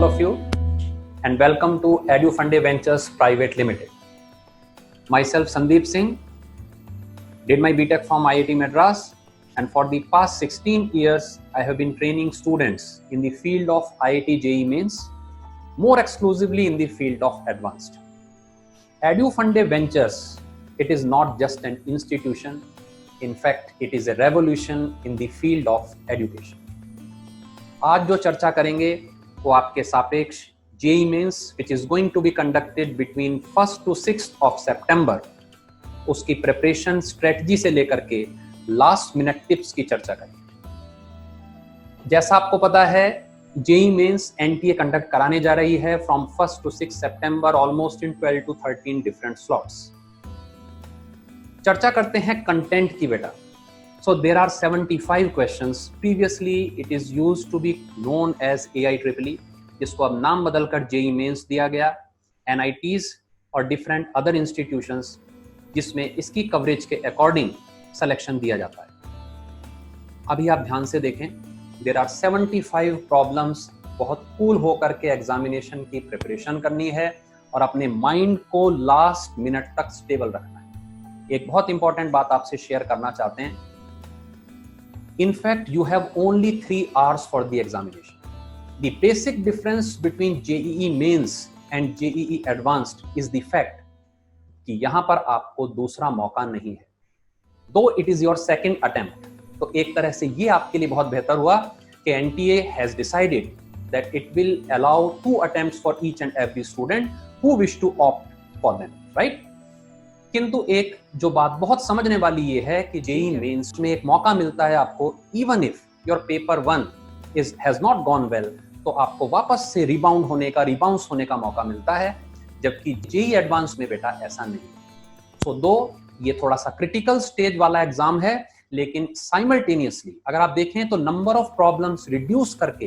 all of you and welcome to EduFunde Ventures Private Limited. Myself Sandeep Singh, did my BTech from IIT Madras, and for the past 16 years I have been training students in the field of IIT JEE Mains, more exclusively in the field of advanced. EduFunde Ventures, it is not just an institution, in fact it is a revolution in the field of education. आज जो चर्चा करेंगे वो आपके सापेक्ष JEE Mains which is going to be conducted between 1st to 6th of September, उसकी preparation strategy से लेकर के लास्ट मिनट टिप्स की चर्चा करेंगे। जैसा आपको पता है JEE Mains NTA कंडक्ट कराने जा रही है from 1st to 6th September almost in 12 to 13 different slots. चर्चा करते हैं कंटेंट की बेटा। So there are 75 questions. Previously it is used to be known as AIEEE, जिसको अब नाम बदलकर JEE Mains दिया गया। NITs और different other institutions जिसमें इसकी कवरेज के अकॉर्डिंग सिलेक्शन दिया जाता है। अभी आप ध्यान से देखें, there are 75 प्रॉब्लम्स। बहुत कूल होकर के एग्जामिनेशन की प्रिपरेशन करनी है और अपने माइंड को लास्ट मिनट तक स्टेबल रखना है। एक बहुत इंपॉर्टेंट बात आपसे शेयर करना चाहते हैं। In fact, you have only 3 hours for the examination. The basic difference between JEE Mains and JEE Advanced is the fact कि यहाँ पर आपको दूसरा मौका नहीं है। Though it is your second attempt, तो एक तरह से ये आपके लिए बहुत बेहतर हुआ कि NTA has decided that it will allow 2 attempts for each and every student who wish to opt for them, right? किंतु एक जो बात बहुत समझने वाली ये है कि JEE Mains में एक मौका मिलता है आपको, even if your paper 1 has not gone well, तो आपको वापस से रिबाउंड होने का, रिबाउंस होने का मौका मिलता है, जबकि JEE एडवांस में बेटा ऐसा नहीं है। सो दो ये थोड़ा सा क्रिटिकल स्टेज वाला एग्जाम है, लेकिन साइमल्टेनियसली अगर आप देखें तो नंबर ऑफ प्रॉब्लम्स रिड्यूस करके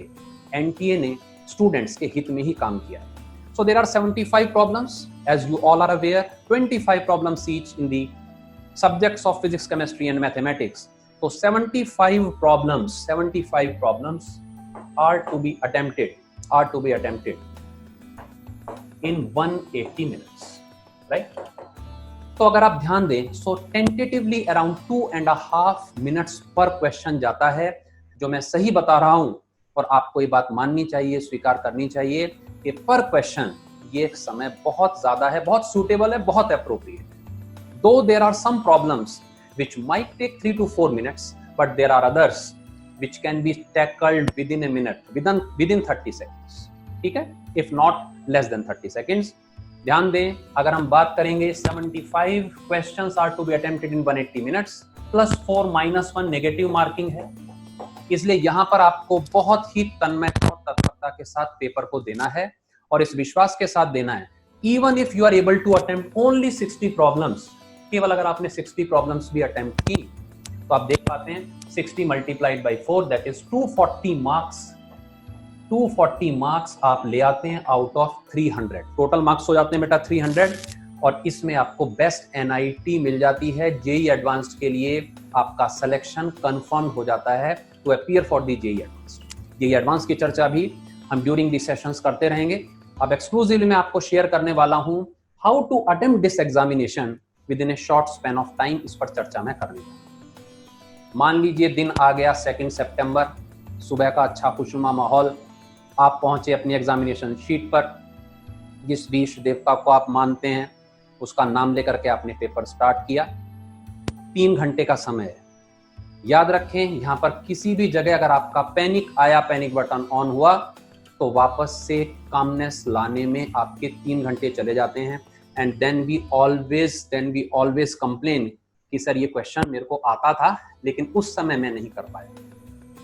NTA ने स्टूडेंट्स के हित में ही काम किया है। So there are 75 problems, as you all are aware, 25 problems each in the subjects of physics, chemistry and mathematics. So 75 problems are to be attempted in 180 minutes, right? तो अगर आप ध्यान दें, so tentatively around 2.5 minutes per question जाता है, जो मैं सही बता रहा हूं और आपको ये बात माननी चाहिए, स्वीकार करनी चाहिए कि पर क्वेश्चन ये एक समय बहुत ज्यादा है, बहुत सूटेबल है, बहुत एप्रोप्रिएट। दो there are some problems which might take 3 to 4 minutes, but there are others which can be tackled within a minute, within 30 seconds, ठीक है, if not less than 30 seconds। ध्यान दें, अगर हम बात करेंगे 75 questions are to be attempted in 180 minutes, +4 -1 negative marking है, इसलिए यहां पर आपको बहुत ही तन्मयता और तत्परता के साथ पेपर को देना है और इस विश्वास के साथ देना है, even if you are able to attempt only 60 problems, केवल अगर आपने 60 प्रॉब्लम्स भी अटेम्प्ट की तो आप देख पाते हैं 60 multiplied by 4 that is 240 marks. 240 marks आप ले आते हैं आउट ऑफ 300, टोटल मार्क्स हो जाते हैं बेटा 300, और इसमें आपको बेस्ट NIT मिल जाती है। JEE एडवांस्ड के लिए आपका सिलेक्शन कंफर्म हो जाता है to appear for the JEE advanced. JEE advanced की चर्चा भी हम ड्यूरिंग दी सेशंस करते रहेंगे। अब एक्सक्लूसिवली मैं आपको शेयर करने वाला हूं how to attempt this examination within a short span of time. इस पर चर्चा मैं करने वाला। मान लीजिए दिन आ गया 2 सितंबर, सुबह का अच्छा खुशनुमा माहौल, आप पहुंचे अपनी एग्जामिनेशन शीट पर, जिस भी इष्ट देवता को आप मानते हैं उसका नाम लेकर के आपने पेपर स्टार्ट किया। 3 घंटे का समय है। याद रखें, यहां पर किसी भी जगह अगर आपका पैनिक आया, पैनिक बटन ऑन हुआ, तो वापस से कामनेस लाने में आपके 3 घंटे चले जाते हैं। And then we always complain कि सर ये क्वेश्चन मेरे को आता था लेकिन उस समय मैं नहीं कर पाया।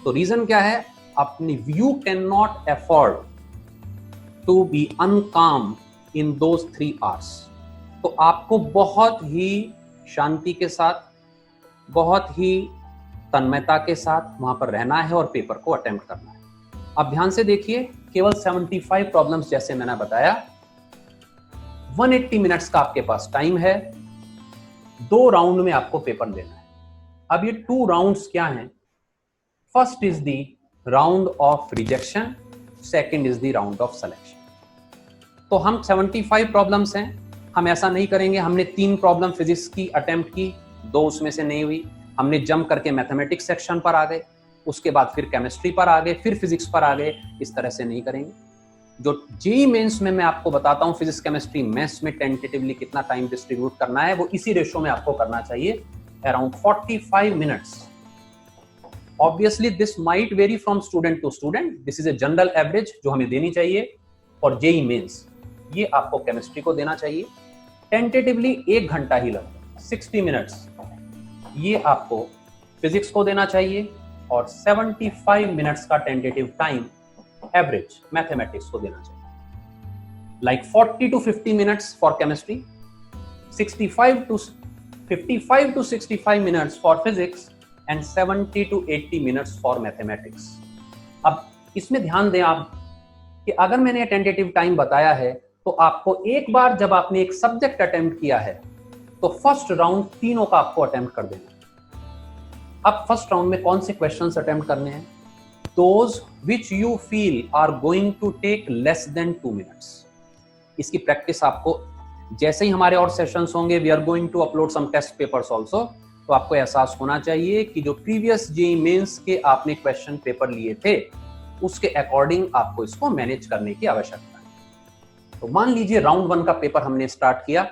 तो रीजन क्या है? अपनी you can not afford to be uncalm in those 3 hours। तो आपको बहुत ही शांति के साथ, बहुत ही तन्मयता के साथ वहां पर रहना है और पेपर को अटेम्प्ट करना है। अब ध्यान से देखिए, केवल 75 प्रॉब्लम्स जैसे मैंने बताया, 180 मिनट्स का आपके पास टाइम है, 2 राउंड में आपको पेपर देना है। अब ये 2 राउंड्स क्या हैं? First is the round of rejection second is the round of selection. तो हम 75 प्रॉब्लम्स हैं, हम ऐसा नहीं करेंगे हमने 3 प्रॉब्लम फिजिक्स की अटेम्प्ट की, 2 उसमें से नहीं हुई, हमने जंप करके मैथमेटिक्स सेक्शन पर आ गए, उसके बाद फिर केमिस्ट्री पर आ गए, फिर फिजिक्स पर आ गए। इस तरह से नहीं करेंगे। जो जेईई मेंस में मैं आपको बताता हूं फिजिक्स केमिस्ट्री मैथ्स में टेंटेटिवली कितना टाइम डिस्ट्रीब्यूट करना है, वो इसी रेशो में आपको करना चाहिए, around 45 minutes. Obviously this might vary from student to student, this is a general average जो हमें देनी चाहिए फॉर जेईई मेंस। ये आपको केमिस्ट्री को देना चाहिए टेंटेटिवली 1 घंटा ही लगता है, 60 मिनट्स। ये आपको फिजिक्स को देना चाहिए और 75 मिनट्स का टेंटेटिव टाइम एवरेज मैथमेटिक्स को देना चाहिए। Like 40 to 50 minutes for chemistry, 55 to 65 minutes for physics and 70 to 80 minutes for mathematics. अब इसमें ध्यान दें आप कि अगर मैंने टेंटेटिव टाइम बताया है तो आपको एक बार जब आपने एक सब्जेक्ट अटेम्प्ट किया है तो फर्स्ट राउंड तीनों का आपको अटेम्प्ट कर देना। अब फर्स्ट राउंड में कौन से क्वेश्चंस अटेम्प्ट करने हैं? Those which you feel are going to take less than 2 minutes. इसकी प्रैक्टिस आपको जैसे ही हमारे और सेशंस होंगे, we are going to upload some test papers also, तो आपको एहसास होना चाहिए कि जो प्रीवियस जेईई मेंस के आपने क्वेश्चन पेपर लिए थे उसके अकॉर्डिंग आपको इसको मैनेज करने की आवश्यकता है। तो मान लीजिए राउंड 1 का पेपर हमने स्टार्ट किया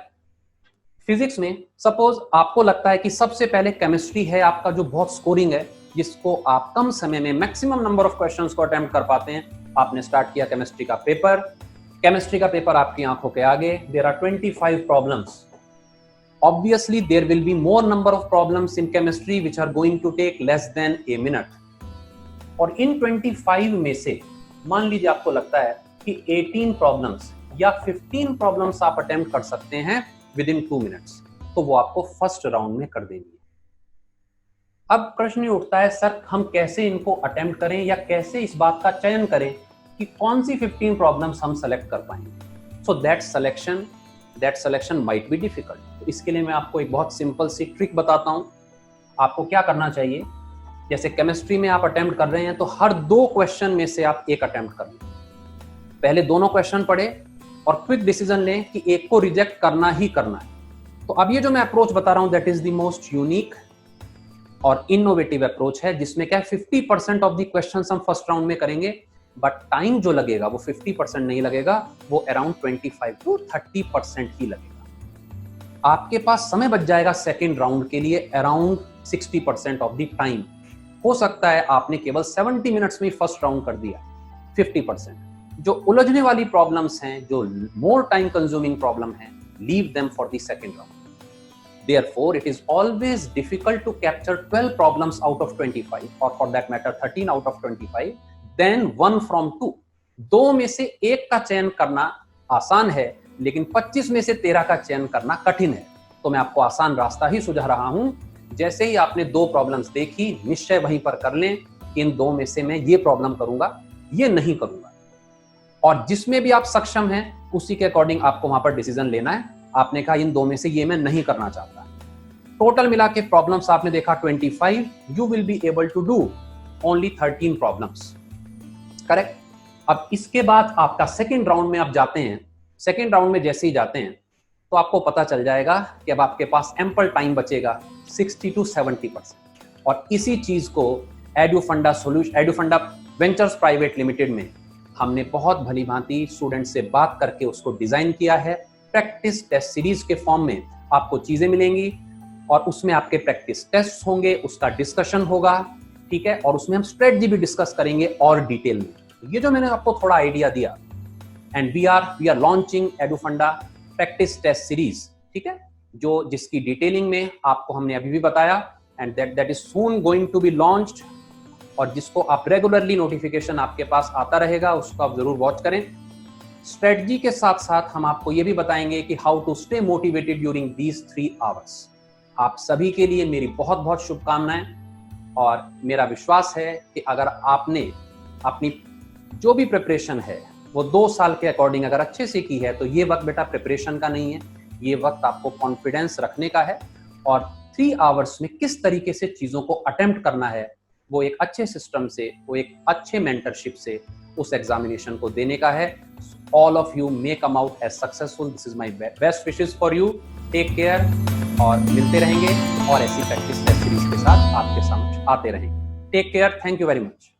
फिजिक्स में। सपोज आपको लगता है कि सबसे पहले केमिस्ट्री है आपका जो बहुत स्कोरिंग है, जिसको आप कम समय में मैक्सिमम नंबर ऑफ क्वेश्चंस को अटेम्प्ट कर पाते हैं। आपने स्टार्ट किया केमिस्ट्री का पेपर, केमिस्ट्री का पेपर आपकी आंखों के आगे, there are 25 problems. Obviously there will be more number of problems in chemistry which are going to take less than a minute. और इन 25 में से मान लीजिए आपको लगता है कि 18 प्रॉब्लम्स या 15 प्रॉब्लम्स आप अटेम्प्ट कर सकते हैं विद इन 2 मिनट्स, तो वो आपको फर्स्ट राउंड में कर देंगे। अब प्रश्न उठता है सर हम कैसे इनको अटेम्प्ट करें या कैसे इस बात का चयन करें कि कौन सी 15 प्रॉब्लम्स हम सेलेक्ट कर पाएंगे। So that selection might be difficult. तो इसके लिए मैं आपको एक बहुत सिंपल सी ट्रिक बताता हूं। आपको क्या करना चाहिए, जैसे केमिस्ट्री में आप अटेम्प्ट कर रहे हैं तो हर 2 क्वेश्चन में से आप एक अटेम्प्ट कर लें। पहले दोनों क्वेश्चन पढ़े और क्विक डिसीजन लें कि एक को रिजेक्ट करना ही करना है। तो अब ये जो मैं अप्रोच बता रहा हूं that is the most unique और इनोवेटिव अप्रोच है, जिसमें क्या 50% ऑफ द क्वेश्चंस हम फर्स्ट राउंड में करेंगे, बट टाइम जो लगेगा वो 50% नहीं लगेगा, वो अराउंड 25 to 30% ही लगेगा। आपके पास समय बच जाएगा सेकेंड राउंड के लिए अराउंड 60% ऑफ द टाइम। हो सकता है आपने केवल 70 मिनट्स में फर्स्ट राउंड कर दिया। 50% जो उलझने वाली प्रॉब्लम्स हैं, जो मोर टाइम कंज्यूमिंग प्रॉब्लम हैं, leave them for the second round. Therefore, it is always difficult to capture 12 problems out of 25, or for that matter 13 out of 25, then 1 from 2. 2 में से एक का चयन करना आसान है, लेकिन 25 में से 13 का चयन करना कठिन है। तो मैं आपको आसान रास्ता ही सुझा रहा हूं। जैसे ही आपने 2 प्रॉब्लम्स देखी, निश्चय वहीं पर कर लें कि इन 2 में से मैं ये प्रॉब्लम करूंगा, ये नहीं करूंगा। और जिसमें भी आप सक्षम हैं उसी के अकॉर्डिंग आपको वहां पर डिसीजन लेना है। आपने कहा इन 2 में से ये मैं नहीं करना चाहता। टोटल मिला के प्रॉब्लम्स आपने देखा 25, you will be able to do only 13 problems, correct. अब इसके बाद आपका सेकेंड राउंड में आप जाते हैं। सेकेंड राउंड में जैसे ही जाते हैं तो आपको पता चल जाएगा कि अब आपके पास एम्पल टाइम बचेगा 60 to 70%। और इसी चीज को एडुफंडा वेंचर्स प्राइवेट लिमिटेड में हमने बहुत भली भांति स्टूडेंट से बात करके उसको डिजाइन किया है। प्रैक्टिस टेस्ट सीरीज के फॉर्म में आपको चीजें मिलेंगी और उसमें आपके प्रैक्टिस टेस्ट होंगे, उसका डिस्कशन होगा, ठीक है, और उसमें हम स्ट्रेटजी भी डिस्कस करेंगे और डिटेल में। ये जो मैंने आपको थोड़ा आइडिया दिया, and we are launching Edufunda practice test series, ठीक है, जो जिसकी डिटेलिंग में आपको हमने अभी भी बताया, and that is soon going to be launched, और जिसको आप रेगुलरली नोटिफिकेशन आपके पास आता रहेगा, उसको आप जरूर वॉच करें। स्ट्रेटजी के साथ साथ हम आपको ये भी बताएंगे कि how to stay motivated during these 3 hours. आप सभी के लिए मेरी बहुत बहुत शुभकामनाएं, और मेरा विश्वास है कि अगर आपने अपनी जो भी प्रिपरेशन है वो 2 साल के अकॉर्डिंग अगर अच्छे से की है, तो ये वक्त बेटा प्रिपरेशन का नहीं है, ये वक्त आपको कॉन्फिडेंस रखने का है और 3 आवर्स में किस तरीके से चीजों को अटेम्प्ट करना है वो एक अच्छे सिस्टम से, वो एक अच्छे मेंटरशिप से उस एग्जामिनेशन को देने का है। All of you may come out as successful. This is my best wishes for you. Take care और मिलते रहेंगे और ऐसी प्रैक्टिस टेस्ट सीरीज के साथ आपके समक्ष आते रहेंगे। Take care. Thank you very much.